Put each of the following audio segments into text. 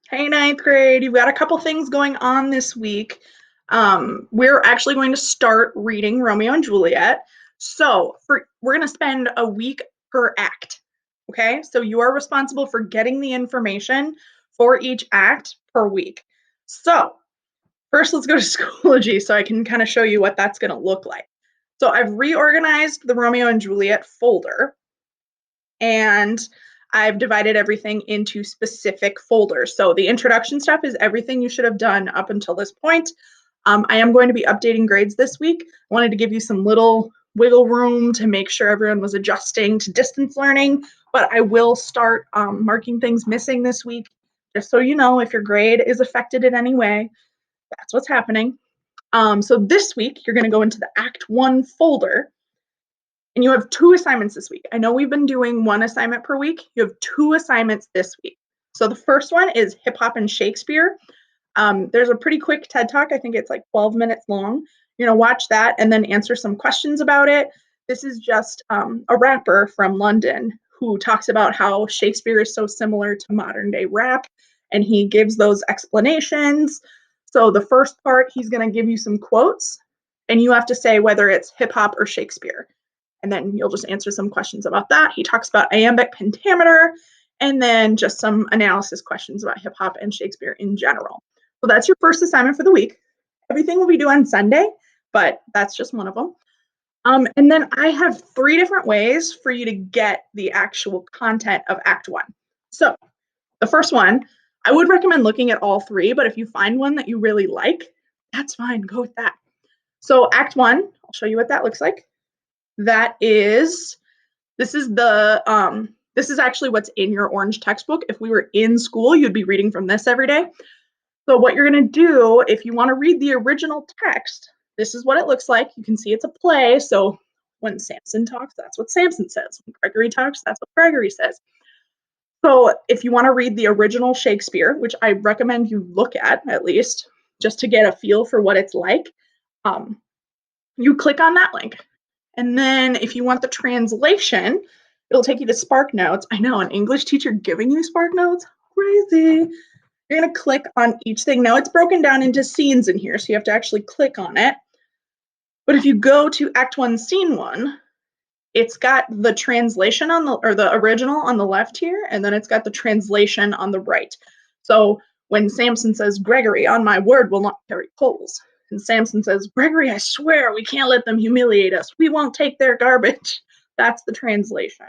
Hey, ninth grade, you've got a couple things going on this week. We're actually going to start reading Romeo and Juliet. We're going to spend a week per act. Okay, so you are responsible for getting the information for each act per week. So first, let's go to Schoology so I can kind of show you what that's going to look like. So I've reorganized the Romeo and Juliet folder, and I've divided everything into specific folders. So the introduction stuff is everything you should have done up until this point. I am going to be updating grades this week. I wanted to give you some little wiggle room to make sure everyone was adjusting to distance learning, but I will start marking things missing this week, just so you know if your grade is affected in any way, that's what's happening. So this week, you're going to go into the Act 1 folder, and you have 2 assignments this week. I know we've been doing 1 assignment per week. You have 2 assignments this week. So the first one is Hip Hop and Shakespeare. There's a pretty quick TED Talk. I think it's like 12 minutes long. You're going to watch that and then answer some questions about it. This is just a rapper from London who talks about how Shakespeare is so similar to modern day rap, and he gives those explanations. So the first part, he's going to give you some quotes, and you have to say whether it's hip hop or Shakespeare, and then you'll just answer some questions about that. He talks about iambic pentameter, and then just some analysis questions about hip hop and Shakespeare in general. So that's your first assignment for the week. Everything will be due on Sunday, but that's just one of them. And then I have 3 different ways for you to get the actual content of Act 1. So the first one, I would recommend looking at all 3, but if you find one that you really like, that's fine, go with that. So Act 1, I'll show you what that looks like. This is actually what's in your orange textbook. If we were in school, you'd be reading from this every day. So what you're going to do, if you want to read the original text, this is what it looks like. You can see it's a play. So when Samson talks, that's what Samson says. When Gregory talks, that's what Gregory says. So if you want to read the original Shakespeare, which I recommend you look at least, just to get a feel for what it's like, you click on that link. And then if you want the translation, it'll take you to Spark Notes. I know, an English teacher giving you Spark Notes? Crazy. You're going to click on each thing. Now it's broken down into scenes in here, so you have to actually click on it. But if you go to Act 1, Scene 1, it's got the translation or the original on the left here, and then it's got the translation on the right. So when Samson says, Gregory, on my word, will not carry coals. And Samson says, Gregory, I swear we can't let them humiliate us. We won't take their garbage. That's the translation.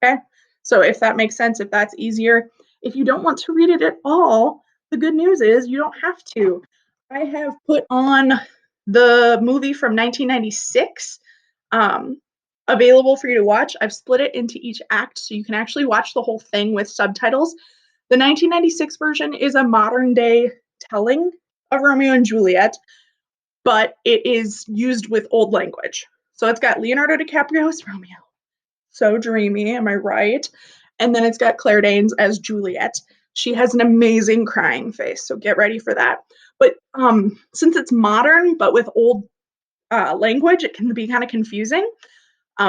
Okay? So if that makes sense, if that's easier, if you don't want to read it at all, the good news is you don't have to. I have put on the movie from 1996 available for you to watch. I've split it into each act so you can actually watch the whole thing with subtitles. The 1996 version is a modern day telling of Romeo and Juliet, but it is used with old language. So it's got Leonardo DiCaprio as Romeo. So dreamy, am I right? And then it's got Claire Danes as Juliet. She has an amazing crying face, so get ready for that. But since it's modern, but with old language, it can be kind of confusing.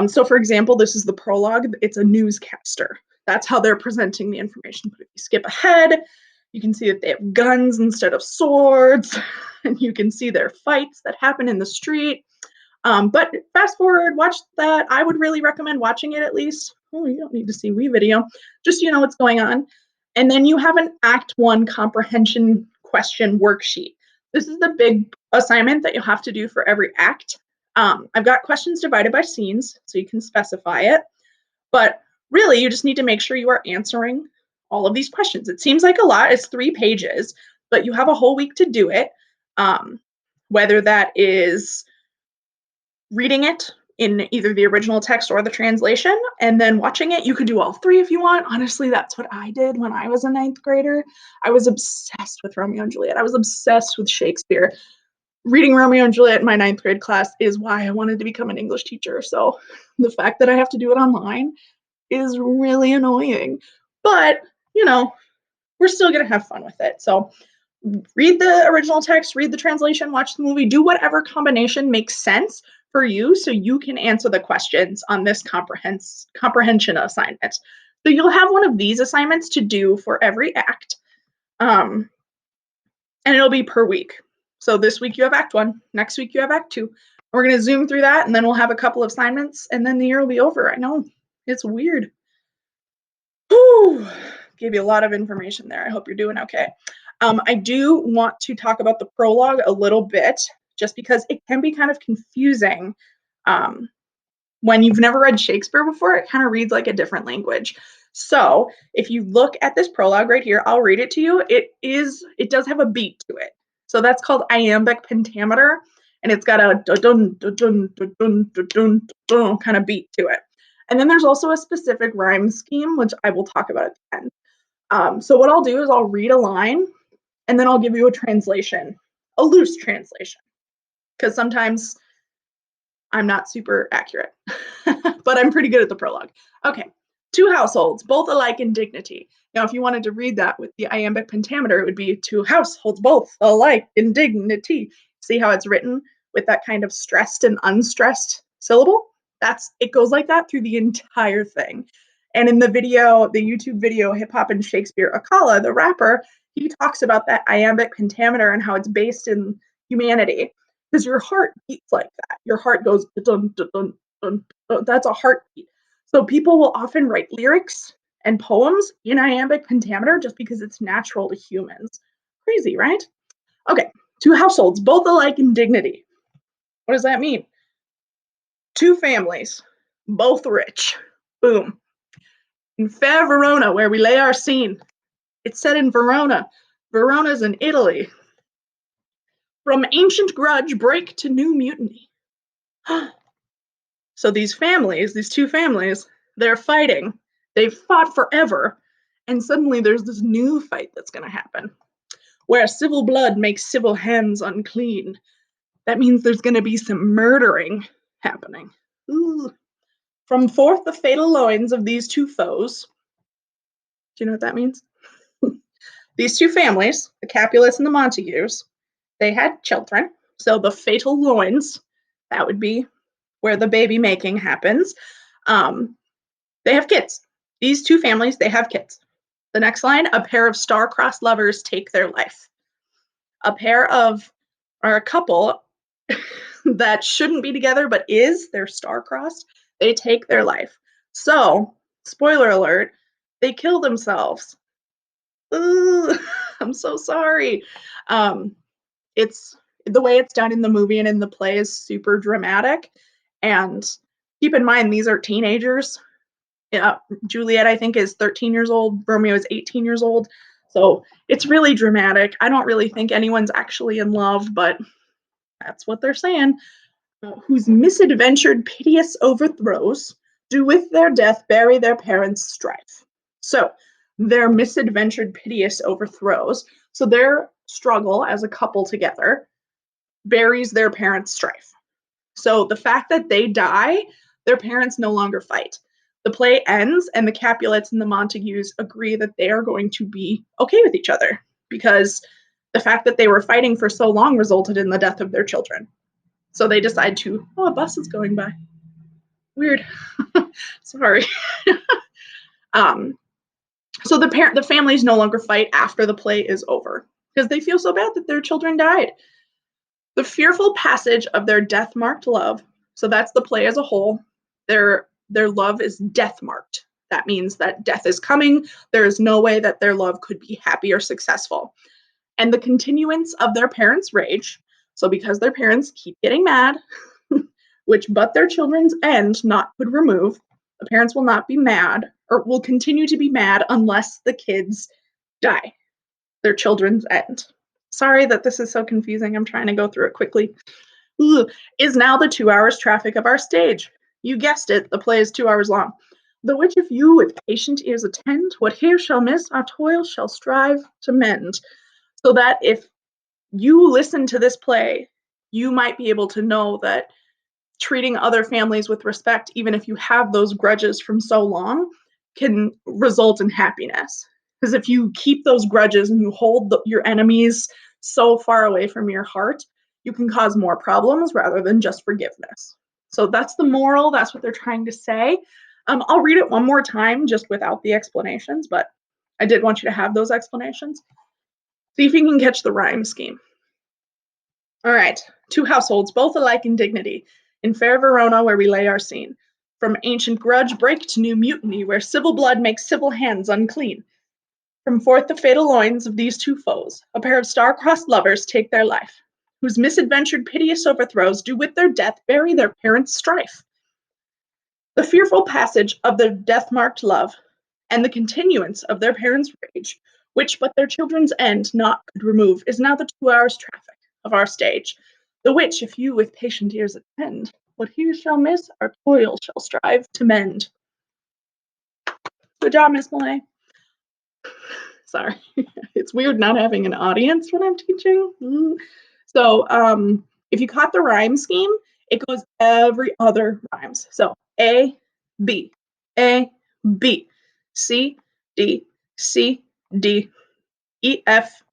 So for example, this is the prologue. It's a newscaster. That's how they're presenting the information. But if you skip ahead, you can see that they have guns instead of swords, and you can see their fights that happen in the street. But fast forward, watch that. I would really recommend watching it at least. Oh, you don't need to see WeVideo. Just so you know what's going on. And then you have an Act 1 comprehension question worksheet. This is the big assignment that you'll have to do for every act. I've got questions divided by scenes, so you can specify it. But really, you just need to make sure you are answering all of these questions. It seems like a lot. It's 3 pages, but you have a whole week to do it. Whether that is reading it in either the original text or the translation, and then watching it. You could do all 3 if you want. Honestly, that's what I did when I was a 9th grader. I was obsessed with Romeo and Juliet. I was obsessed with Shakespeare. Reading Romeo and Juliet in my 9th grade class is why I wanted to become an English teacher. So the fact that I have to do it online is really annoying. But, you know, we're still going to have fun with it. So read the original text, read the translation, watch the movie, do whatever combination makes sense for you so you can answer the questions on this comprehension assignment. So you'll have one of these assignments to do for every act. And it'll be per week. So this week you have Act 1, next week you have Act 2. We're going to zoom through that, and then we'll have a couple of assignments, and then the year will be over. I know, it's weird. Whew. Gave you a lot of information there. I hope you're doing okay. I do want to talk about the prologue a little bit, just because it can be kind of confusing. When you've never read Shakespeare before, it kind of reads like a different language. So if you look at this prologue right here, I'll read it to you. It does have a beat to it. So that's called iambic pentameter, and it's got a dun dun dun dun dun dun dun kind of beat to it. And then there's also a specific rhyme scheme, which I will talk about at the end. So what I'll do is I'll read a line, and then I'll give you a translation, a loose translation, because sometimes I'm not super accurate, but I'm pretty good at the prologue. Okay, 2 households, both alike in dignity. Now, if you wanted to read that with the iambic pentameter, it would be 2 households, both alike in dignity. See how it's written with that kind of stressed and unstressed syllable? It goes like that through the entire thing. And in the video, the YouTube video, Hip Hop and Shakespeare, Akala, the rapper, he talks about that iambic pentameter and how it's based in humanity. Because your heart beats like that. Your heart goes dun, dun, dun, dun, dun. That's a heartbeat. So people will often write lyrics and poems in iambic pentameter just because it's natural to humans. Crazy, right? Okay, 2 households, both alike in dignity. What does that mean? 2 families, both rich. Boom. In fair Verona, where we lay our scene. It's set in Verona. Verona's in Italy. From ancient grudge break to new mutiny. So these 2 families, they're fighting. They've fought forever. And suddenly there's this new fight that's going to happen where civil blood makes civil hands unclean. That means there's going to be some murdering happening. Ooh. From forth the fatal loins of these 2 foes. Do you know what that means? These 2 families, the Capulets and the Montagues, they had children. So the fatal loins, that would be where the baby making happens. They have kids. These 2 families, they have kids. The next line, a pair of star-crossed lovers take their life. A couple that shouldn't be together but they're star-crossed, they take their life. So, spoiler alert, they kill themselves. Ooh, I'm so sorry. It's the way it's done in the movie and in the play is super dramatic. And keep in mind, these are teenagers. Yeah, Juliet, I think, is 13 years old. Romeo is 18 years old. So it's really dramatic. I don't really think anyone's actually in love, but that's what they're saying. Whose misadventured piteous overthrows do with their death bury their parents' strife. So their misadventured piteous overthrows. So their struggle as a couple together buries their parents' strife. So the fact that they die, their parents no longer fight. The play ends, and the Capulets and the Montagues agree that they are going to be okay with each other because the fact that they were fighting for so long resulted in the death of their children. So they decide to, oh, a bus is going by. Weird. Sorry. So the families no longer fight after the play is over because they feel so bad that their children died. The fearful passage of their death-marked love, so that's the play as a whole, their love is death-marked. That means that death is coming. There is no way that their love could be happy or successful. And the continuance of their parents' rage, so because their parents keep getting mad, which but their children's end not could remove, the parents will not be mad or will continue to be mad unless the kids die, their children's end. Sorry that this is so confusing. I'm trying to go through it quickly. Ooh, is now the 2 hours traffic of our stage. You guessed it, the play is 2 hours long. The which if you with patient ears attend, what here shall miss, our toil shall strive to mend. So that if you listen to this play, you might be able to know that treating other families with respect, even if you have those grudges from so long, can result in happiness. Because if you keep those grudges and you hold your enemies so far away from your heart, you can cause more problems rather than just forgiveness. So that's the moral. That's what they're trying to say. I'll read it one more time just without the explanations, but I did want you to have those explanations. See if you can catch the rhyme scheme. All right, two households, both alike in dignity, in fair Verona where we lay our scene. From ancient grudge break to new mutiny, where civil blood makes civil hands unclean. From forth the fatal loins of these two foes, a pair of star-crossed lovers take their life, whose misadventured piteous overthrows do with their death bury their parents' strife. The fearful passage of their death-marked love, and the continuance of their parents' rage, which but their children's end not could remove, is now the 2 hours' traffic of our stage, the which if you with patient ears attend, what here shall miss, our toil shall strive to mend. Good job, Miss Malay. Sorry, it's weird not having an audience when I'm teaching. So if you caught the rhyme scheme, it goes every other rhymes. So A, B, C, D, C, D, E, F,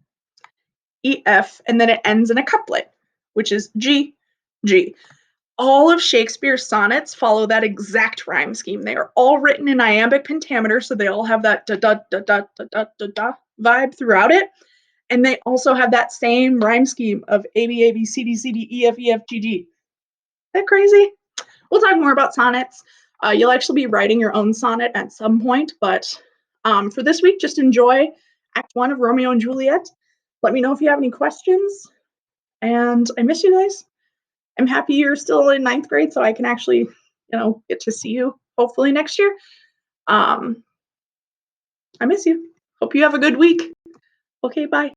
and then it ends in a couplet, which is G, G. All of Shakespeare's sonnets follow that exact rhyme scheme. They are all written in iambic pentameter, so they all have that da da da da da da da da vibe throughout it. And they also have that same rhyme scheme of A B A B C D C D E F E F G G. Is that crazy? We'll talk more about sonnets. You'll actually be writing your own sonnet at some point, but for this week, just enjoy Act 1 of Romeo and Juliet. Let me know if you have any questions. And I miss you guys. I'm happy you're still in 9th grade, so I can actually, get to see you hopefully next year. I miss you. Hope you have a good week. Okay, bye.